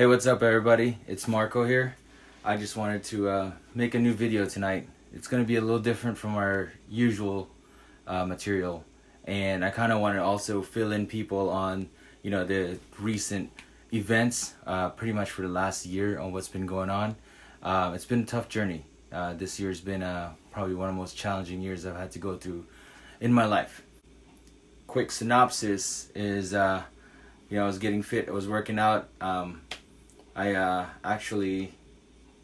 Hey, what's up everybody? It's Marco here. I just wanted to make a new video tonight. It's going to be a little different from our usual material, and I kind of want to also fill in people on, the recent events, pretty much for the last year on what's been going on. It's been a tough journey. This year's been probably one of the most challenging years I've had to go through in my life. Quick synopsis is, I was getting fit, I was working out. I actually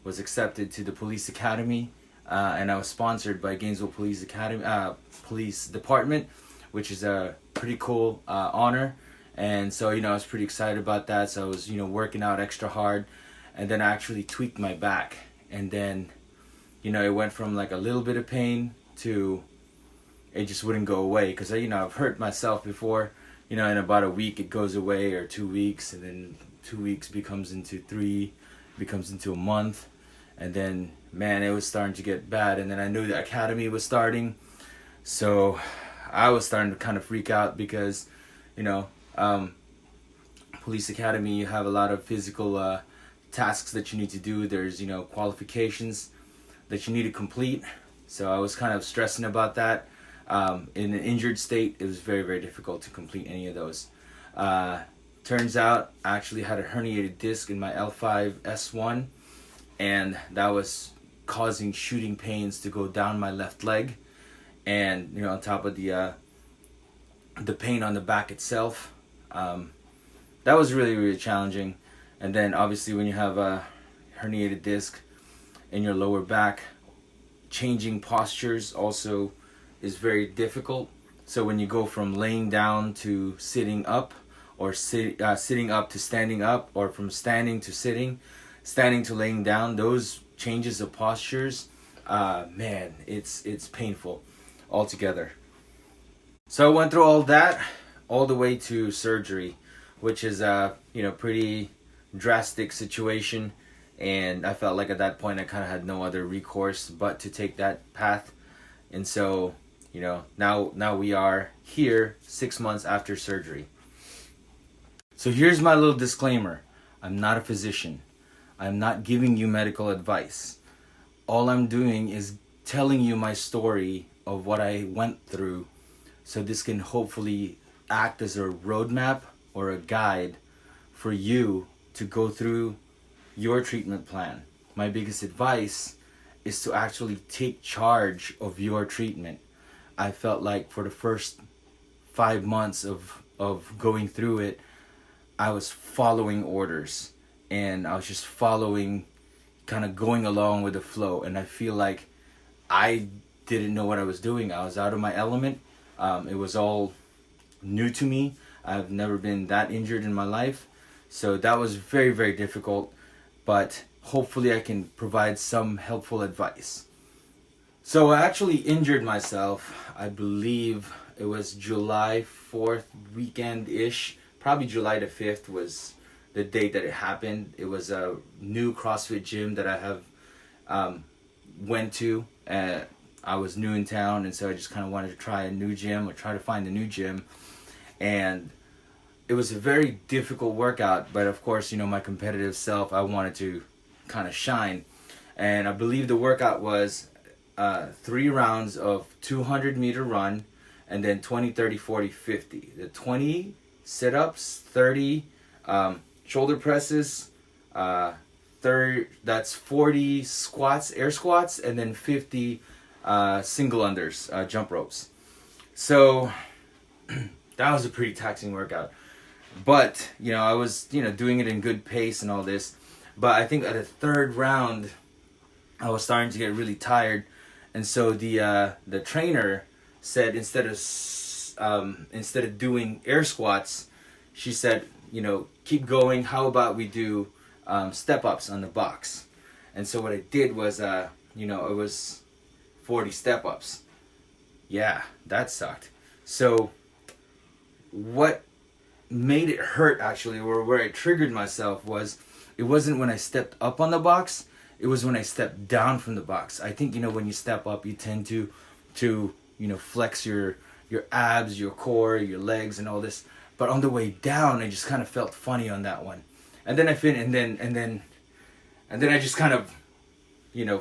was accepted to the police academy, and I was sponsored by Gainesville Police Academy, Police Department, which is a pretty cool honor. And so, I was pretty excited about that. So I was, working out extra hard, and then I actually tweaked my back. And then, it went from like a little bit of pain to it just wouldn't go away. Because, I've hurt myself before, in about a week it goes away, or 2 weeks, and then 2 weeks becomes into 3, becomes into a month, and then man, it was starting to get bad. And then I knew the academy was starting, so I was starting to kind of freak out because police academy, you have a lot of physical tasks that you need to do. There's qualifications that you need to complete, so I was kind of stressing about that. In an injured state, it was very, very difficult to complete any of those. Turns out I actually had a herniated disc in my L5-S1, and that was causing shooting pains to go down my left leg, and on top of the pain on the back itself. That was really, really challenging. And then obviously when you have a herniated disc in your lower back, changing postures also is very difficult. So when you go from laying down to sitting up, or sitting up to standing up, or from standing to sitting, standing to laying down, those changes of postures, man, it's painful altogether. So I went through all that, all the way to surgery, which is a pretty drastic situation, and I felt like at that point I kind of had no other recourse but to take that path. And so now we are here 6 months after surgery. So here's my little disclaimer. I'm not a physician. I'm not giving you medical advice. All I'm doing is telling you my story of what I went through, so this can hopefully act as a roadmap or a guide for you to go through your treatment plan. My biggest advice is to actually take charge of your treatment. I felt like for the first 5 months of going through it, I was following orders, and I was just following, kind of going along with the flow. And I feel like I didn't know what I was doing. I was out of my element. It was all new to me. I've never been that injured in my life. So that was very, very difficult, but hopefully I can provide some helpful advice. So I actually injured myself, I believe it was July 4th weekend-ish. Probably July the 5th was the date that it happened. It was a new CrossFit gym that I have went to. I was new in town, and so I just kind of wanted to try a new gym, or try to find a new gym. And it was a very difficult workout, but of course, my competitive self, I wanted to kind of shine. And I believe the workout was 3 rounds of 200-meter run, and then 20, 30, 40, 50. The 20 sit-ups, 30 shoulder presses, 30, that's 40 squats, air squats, and then 50 single unders, jump ropes. So that was a pretty taxing workout. But, I was, doing it in good pace and all this. But I think at the 3rd round, I was starting to get really tired. And so the trainer said, instead of doing air squats, she said, keep going. How about we do step ups on the box? And so what I did was, it was 40 step ups. Yeah, that sucked. So what made it hurt, actually, or where I triggered myself, was it wasn't when I stepped up on the box, it was when I stepped down from the box. I think when you step up, you tend to flex your abs, your core, your legs, and all this. But on the way down, I just kind of felt funny on that one. And then and then I just kind of,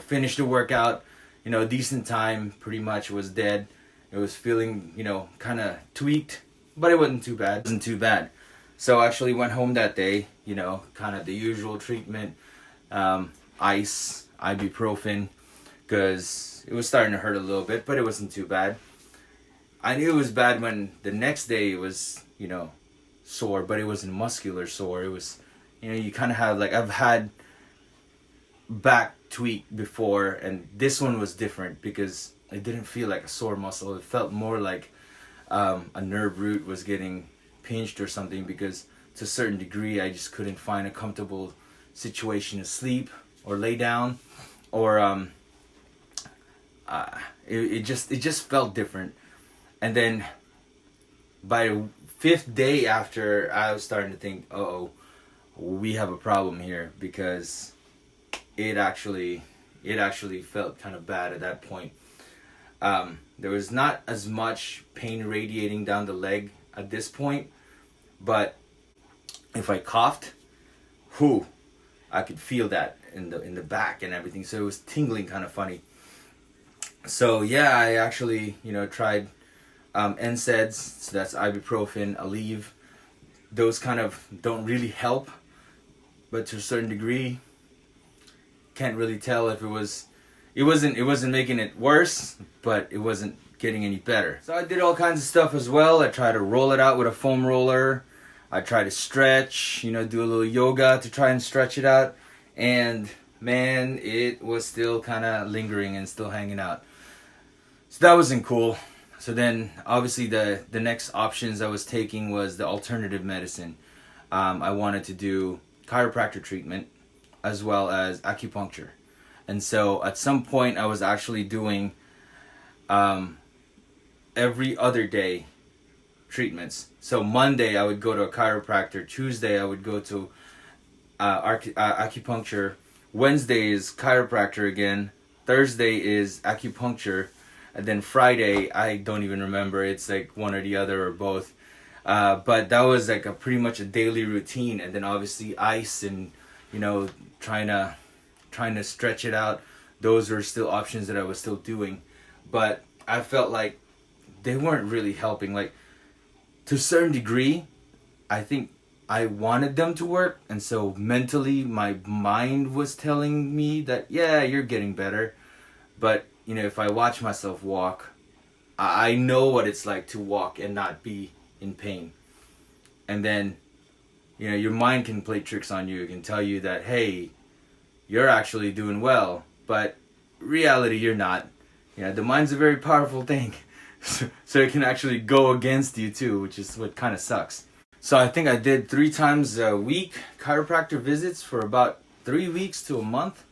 finished the workout, decent time, pretty much was dead. It was feeling, kind of tweaked, but it wasn't too bad. It wasn't too bad. So I actually went home that day, kind of the usual treatment, ice, ibuprofen, because it was starting to hurt a little bit, but it wasn't too bad. I knew it was bad when the next day it was, sore, but it wasn't muscular sore. It was, you kind of have, like, I've had back tweak before, and this one was different because it didn't feel like a sore muscle. It felt more like a nerve root was getting pinched or something, because to a certain degree I just couldn't find a comfortable situation to sleep or lay down, or it just felt different. And then by the 5th day after, I was starting to think, uh-oh, we have a problem here, because it actually felt kind of bad at that point. There was not as much pain radiating down the leg at this point, but if I coughed, I could feel that in the back and everything. So it was tingling kind of funny. So yeah, I actually tried NSAIDs. So that's ibuprofen, Aleve. Those kind of don't really help, but to a certain degree, can't really tell if it wasn't making it worse, but it wasn't getting any better. So I did all kinds of stuff as well. I tried to roll it out with a foam roller. I tried to stretch, do a little yoga to try and stretch it out. And man, it was still kind of lingering and still hanging out. So that wasn't cool. So then obviously the next options I was taking was the alternative medicine. I wanted to do chiropractor treatment as well as acupuncture. And so at some point I was actually doing every other day treatments. So Monday I would go to a chiropractor, Tuesday I would go to acupuncture, Wednesday is chiropractor again, Thursday is acupuncture, and then Friday, I don't even remember, it's like one or the other or both. But that was like pretty much a daily routine. And then obviously ice and, trying to stretch it out. Those were still options that I was still doing. But I felt like they weren't really helping. Like, to a certain degree, I think I wanted them to work. And so mentally, my mind was telling me that, yeah, you're getting better. But, if I watch myself walk, I know what it's like to walk and not be in pain. And then, your mind can play tricks on you. It can tell you that, hey, you're actually doing well. But reality, you're not. The mind's a very powerful thing. So it can actually go against you too, which is what kind of sucks. So I think I did 3 times a week chiropractor visits for about 3 weeks to a month,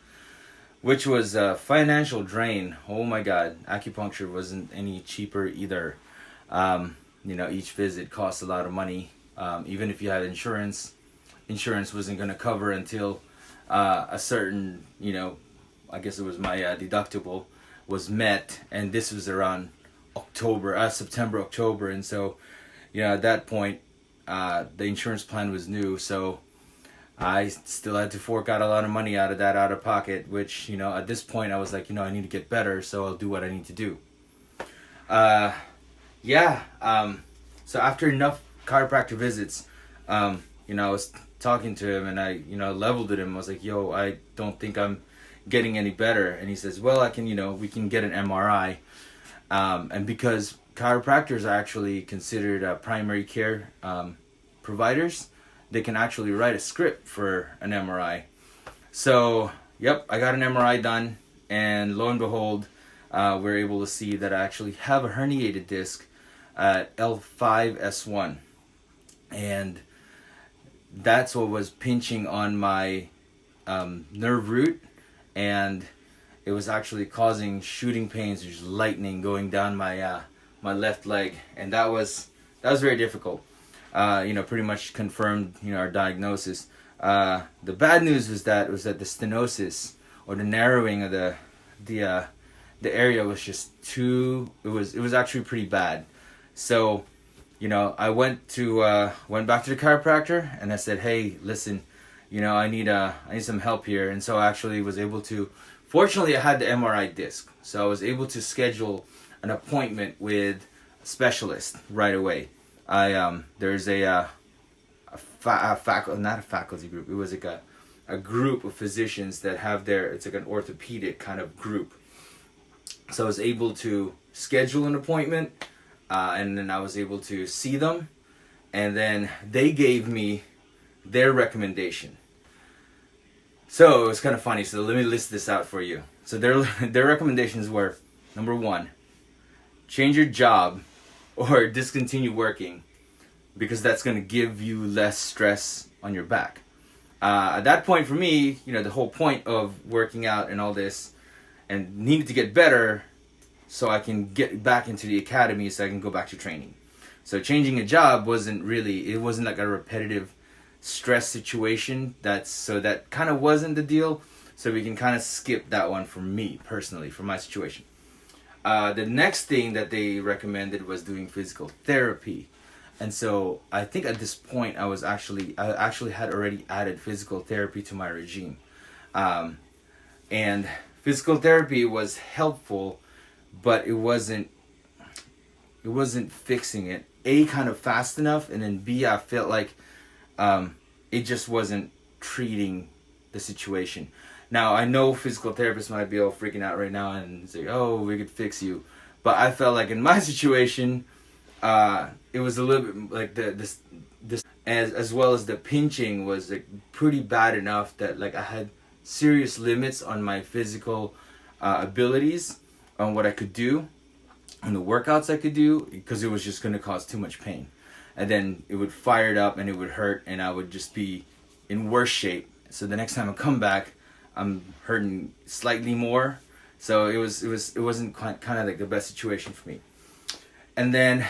which was a financial drain. Oh my God, acupuncture wasn't any cheaper either. Each visit cost a lot of money. Even if you had insurance wasn't going to cover until a certain, I guess it was my deductible was met, and this was around September, October, and so, at that point, the insurance plan was new, so I still had to fork out a lot of money out of pocket, which, at this point I was like, I need to get better, so I'll do what I need to do. So after enough chiropractor visits, I was talking to him, and I, leveled at him. I was like, yo, I don't think I'm getting any better. And he says, well, we can get an MRI. And because chiropractors are actually considered primary care providers, they can actually write a script for an MRI. So, yep, I got an MRI done, and lo and behold, we're able to see that I actually have a herniated disc at L5-S1. And that's what was pinching on my nerve root, and it was actually causing shooting pains, just lightning going down my my left leg, and that was very difficult. Pretty much confirmed our diagnosis. The bad news was that the stenosis, or the narrowing of the area, was just too. It was actually pretty bad. So, I went back to the chiropractor, and I said, hey, listen, I need some help here. And so I actually was able to, fortunately I had the MRI disc, so I was able to schedule an appointment with a specialist right away. There's not a faculty group, it was like a group of physicians that have it's like an orthopedic kind of group. So I was able to schedule an appointment, and then I was able to see them, and then they gave me their recommendation. So it was kind of funny. So let me list this out for you. So their recommendations were: number one, change your job or discontinue working, because that's going to give you less stress on your back. At that point for me, the whole point of working out and all this, and needed to get better so I can get back into the academy so I can go back to training. So changing a job wasn't like a repetitive stress situation. That kind of wasn't the deal. So we can kind of skip that one for me personally, for my situation. The next thing that they recommended was doing physical therapy. And so I think at this point I actually had already added physical therapy to my regime. And physical therapy was helpful, but it wasn't fixing it. A, kind of fast enough, and then B, I felt like it just wasn't treating the situation. Now, I know physical therapists might be all freaking out right now and say, oh, we could fix you. But I felt like in my situation, it was a little bit like this as well as the pinching was like pretty bad enough that like I had serious limits on my physical abilities, on what I could do, on the workouts I could do, because it was just going to cause too much pain. And then it would fire it up and it would hurt, and I would just be in worse shape. So the next time I come back, I'm hurting slightly more. So it wasn't kind of like the best situation for me. And then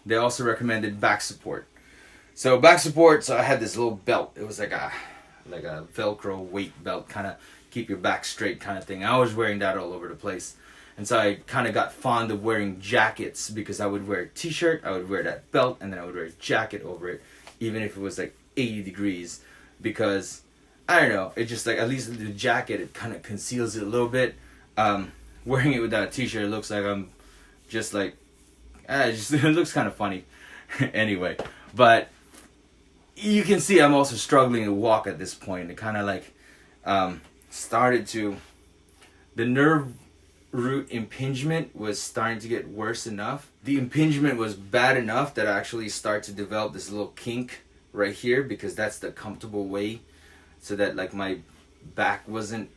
they also recommended back support. So back support, so I had this little belt. It was like a Velcro weight belt, kind of keep your back straight kind of thing. I was wearing that all over the place. And so I kind of got fond of wearing jackets, because I would wear a t-shirt, I would wear that belt, and then I would wear a jacket over it, even if it was like 80 degrees, because I don't know, it just like, at least the jacket, it kind of conceals it a little bit. Wearing it without a t-shirt, it looks like I'm just like, it looks kind of funny. Anyway, but you can see I'm also struggling to walk at this point. It kind of like the nerve root impingement was starting to get worse enough. The impingement was bad enough that I actually started to develop this little kink right here, because that's the comfortable way, so that like my back wasn't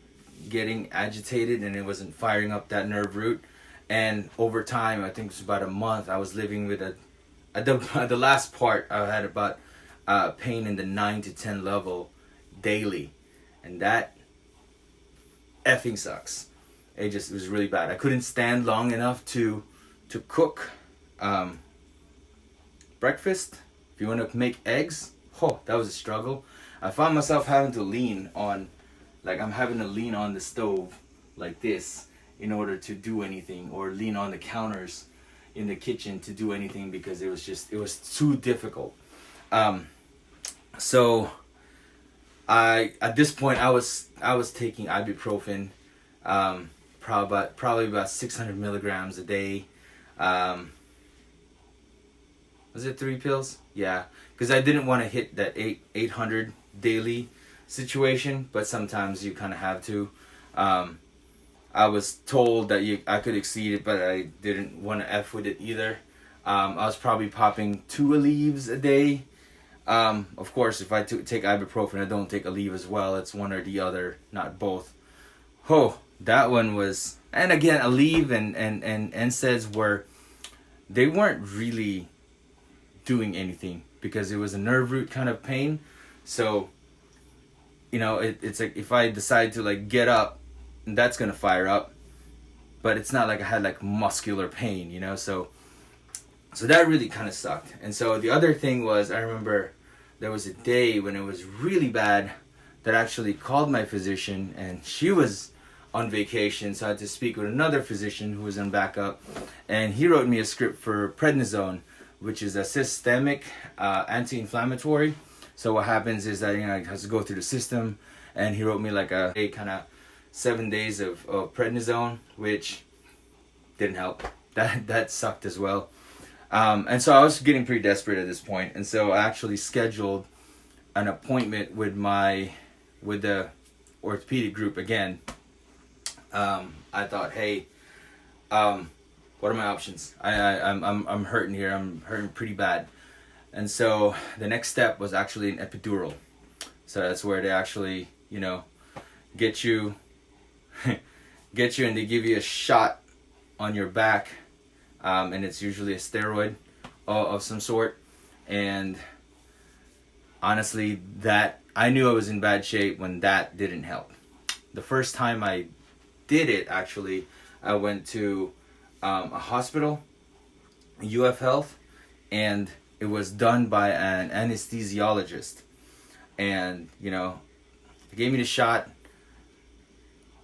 getting agitated and it wasn't firing up that nerve root. And over time, I think it was about a month, I was living with at the last part, I had about pain in the 9 to 10 level daily, and that effing sucks. It was really bad. I couldn't stand long enough to cook breakfast. If you want to make eggs, that was a struggle. I found myself having to lean on the stove like this in order to do anything, or lean on the counters in the kitchen to do anything, because it was too difficult. So at this point I was taking ibuprofen, probably about 600 milligrams a day. Was it 3 pills? Yeah, because I didn't want to hit that 800 daily situation, but sometimes you kind of have to. I was told that I could exceed it, but I didn't want to F with it either. I was probably popping 2 Aleve a day. Of course, if I take ibuprofen, I don't take Aleve as well. It's one or the other, not both. That one was... And again, Aleve and NSAIDs they weren't really doing anything, because it was a nerve root kind of pain. So, it's like if I decide to like get up, that's gonna fire up, but it's not like I had like muscular pain, so that really kind of sucked. And so the other thing was, I remember there was a day when it was really bad that I actually called my physician, and she was on vacation, so I had to speak with another physician who was on backup, and he wrote me a script for prednisone, which is a systemic anti-inflammatory. So what happens is that, it has to go through the system, and he wrote me like a kind of 7 days of prednisone, which didn't help. That sucked as well. And so I was getting pretty desperate at this point, and so I actually scheduled an appointment with the orthopedic group again. I thought, hey, what are my options? I'm hurting here. I'm hurting pretty bad. And so the next step was actually an epidural. So that's where they actually, get you and they give you a shot on your back. And it's usually a steroid of some sort. And honestly, that I knew I was in bad shape when that didn't help. The first time I did it, actually, I went to a hospital, UF Health, and it was done by an anesthesiologist. And, they gave me the shot.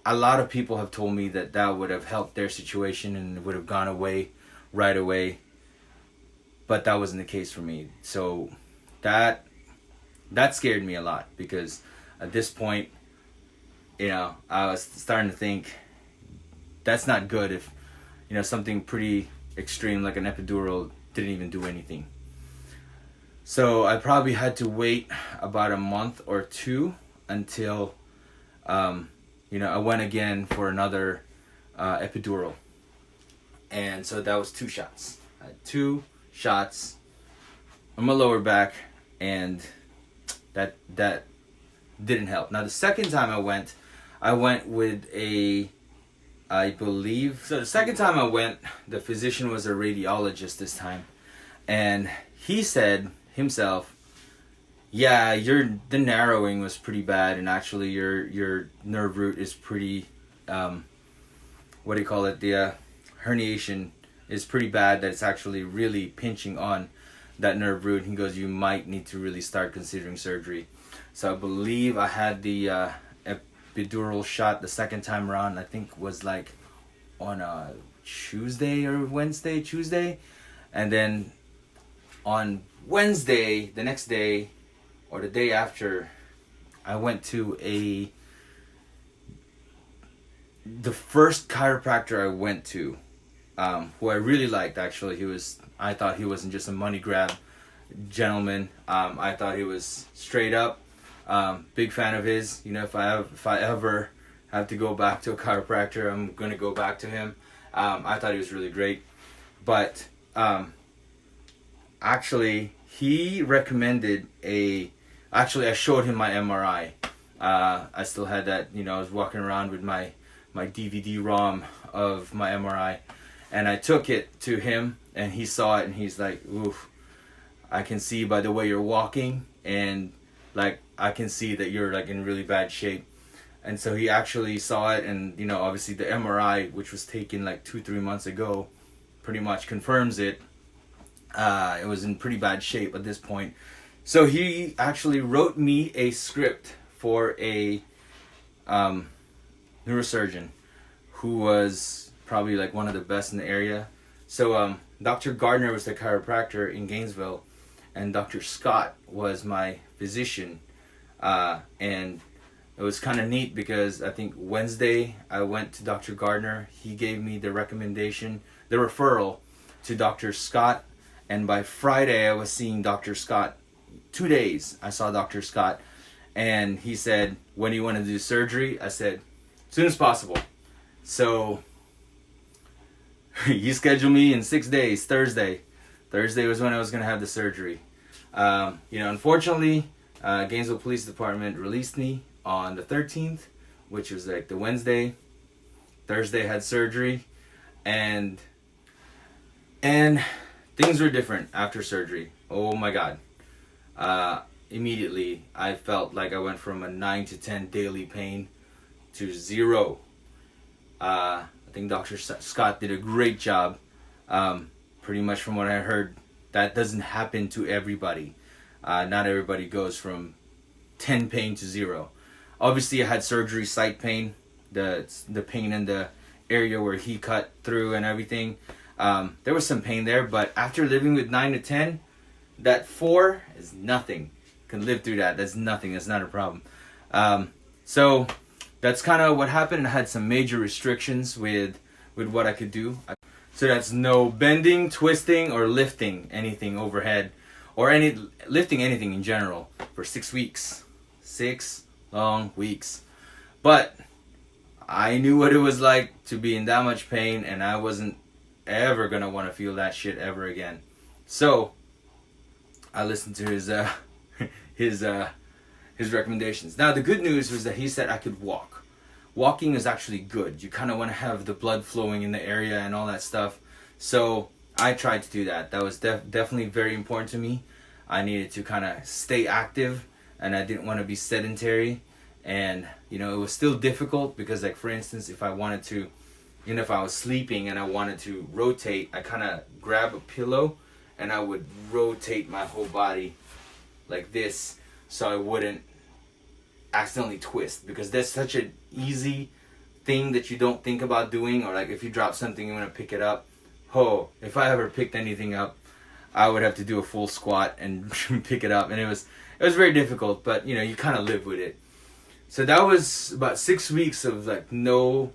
A lot of people have told me that would have helped their situation and it would have gone away right away. But that wasn't the case for me. So that scared me a lot, because at this point, I was starting to think that's not good if, something pretty extreme like an epidural didn't even do anything. So I probably had to wait about a month or two until, I went again for another epidural. And so that was 2 shots. I had 2 shots on my lower back, and that didn't help. Now the second time I went with so the second time I went, the physician was a radiologist this time, and he said himself, yeah, the narrowing was pretty bad, and actually your nerve root is pretty, the herniation is pretty bad, that it's actually really pinching on that nerve root. He goes, you might need to really start considering surgery. So I believe I had the epidural shot the second time around, I think was like on a Tuesday, and then on Wednesday, the next day or the day after, I went to the first chiropractor I went to, who I really liked. Actually, I thought he wasn't just a money grab gentleman. I thought he was straight up. Big fan of his. If I ever have to go back to a chiropractor, I'm gonna go back to him. I thought he was really great, but actually he recommended Actually, I showed him my MRI. I still had that. I was walking around with my DVD-ROM of my MRI, and I took it to him, and he saw it, and he's like, "Oof, I can see by the way you're walking, and like I can see that you're like in really bad shape." And so he actually saw it, and obviously the MRI, which was taken like 2-3 months ago, pretty much confirms it. It was in pretty bad shape at this point. So he actually wrote me a script for a neurosurgeon who was probably like one of the best in the area. So Dr. Gardner was the chiropractor in Gainesville, and Dr. Scott was my physician. And it was kind of neat because I think Wednesday I went to Dr. Gardner. He gave me the referral to Dr. Scott. And by Friday I was seeing Dr. Scott. 2 days I saw Dr. Scott, and he said, when do you want to do surgery? I said, as soon as possible. So he scheduled me in 6 days. Thursday was when I was going to have the surgery. Unfortunately, Gainesville Police Department released me on the 13th, which was like the Wednesday. Thursday I had surgery, and things were different after surgery. Oh my God. Immediately I felt like I went from a 9 to 10 daily pain to 0. I think Dr. Scott did a great job. Pretty much from what I heard, that doesn't happen to everybody. Not everybody goes from 10 pain to 0. Obviously I had surgery site pain, the pain in the area where he cut through and everything. There was some pain there, but after living with 9 to 10, that 4 is nothing can live through that. That's nothing. That's not a problem. So that's kind of what happened. I had some major restrictions with what I could do. So that's no bending, twisting, or lifting anything overhead, or lifting anything in general for 6 weeks. 6 long weeks. But I knew what it was like to be in that much pain, and I wasn't ever gonna want to feel that shit ever again. So I listened to his recommendations. Now the good news was that he said I could walk. Walking is actually good. You kind of want to have the blood flowing in the area and all that stuff. So I tried to do that. That was definitely very important to me. I needed to kind of stay active, and I didn't want to be sedentary. And it was still difficult because, like, for instance, if I wanted to, if I was sleeping and I wanted to rotate, I kind of grab a pillow and I would rotate my whole body like this so I wouldn't accidentally twist, because that's such an easy thing that you don't think about doing. Or like if you drop something, you want to pick it up. If I ever picked anything up, I would have to do a full squat and pick it up, and it was very difficult, but you kind of live with it. So that was about 6 weeks of like no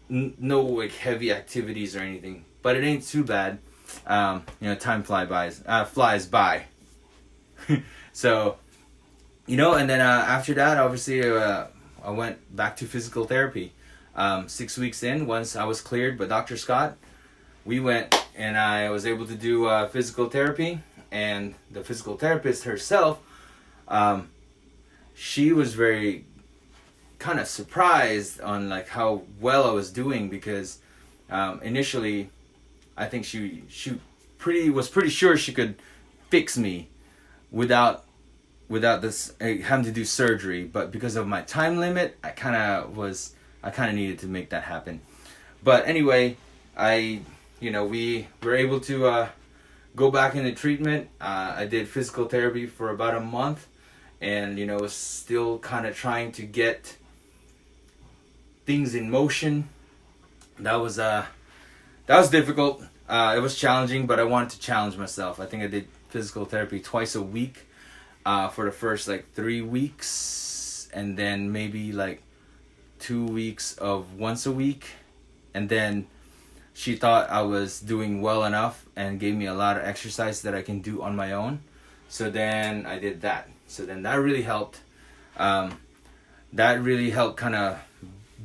like heavy activities or anything, but it ain't too bad. Time flies by. So and then after that, obviously I went back to physical therapy. 6 weeks in, once I was cleared by Dr. Scott, we went and I was able to do physical therapy. And the physical therapist herself, she was very kind of surprised on like how well I was doing, because initially I think she was pretty sure she could fix me without this having to do surgery, but because of my time limit, I kind of needed to make that happen. But anyway, we were able to go back into treatment. I did physical therapy for about a month, and was still kind of trying to get things in motion. That was difficult. It was challenging, but I wanted to challenge myself. I think I did physical therapy twice a week for the first like 3 weeks, and then maybe like 2 weeks of once a week. And then she thought I was doing well enough and gave me a lot of exercise that I can do on my own. So then I did that. So then that really helped. That really helped kind of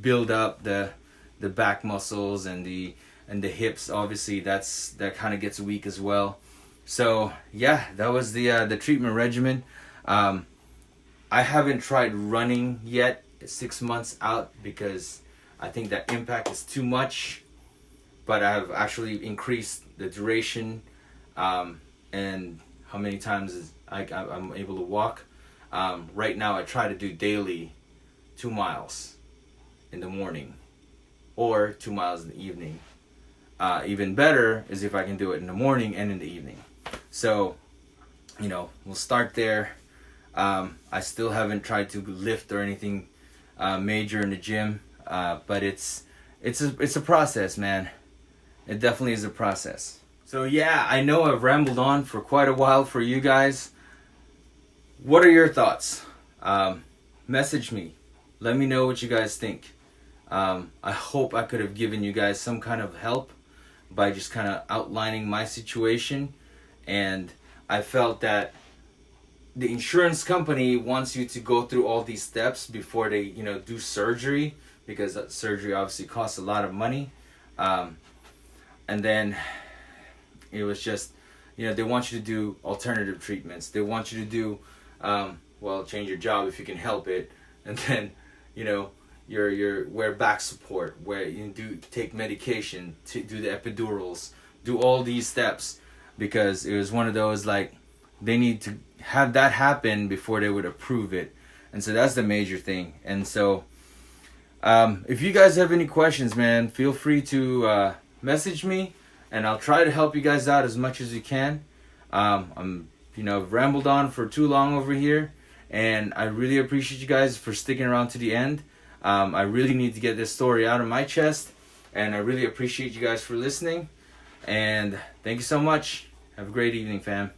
build up the back muscles and the hips. Obviously that kind of gets weak as well. So yeah, that was the treatment regimen. I haven't tried running yet 6 months out, because I think that impact is too much. But I've actually increased the duration and how many times I'm able to walk. Right now I try to do daily 2 miles in the morning or 2 miles in the evening. Even better is if I can do it in the morning and in the evening. So, we'll start there. I still haven't tried to lift or anything major in the gym, but it's a process, man. It definitely is a process. So yeah, I know I've rambled on for quite a while for you guys. What are your thoughts? Message me. Let me know what you guys think. I hope I could have given you guys some kind of help by just kind of outlining my situation. And I felt that the insurance company wants you to go through all these steps before they, do surgery, because surgery obviously costs a lot of money. And then it was just, they want you to do alternative treatments. They want you to do, change your job if you can help it. And then, your wear back support, where you take medication, to do the epidurals, do all these steps, because it was one of those, like, they need to have that happen before they would approve it. And so that's the major thing. And so if you guys have any questions, man, feel free to message me, and I'll try to help you guys out as much as you can. I've rambled on for too long over here, and I really appreciate you guys for sticking around to the end. I really need to get this story out of my chest, and I really appreciate you guys for listening. And thank you so much. Have a great evening, fam.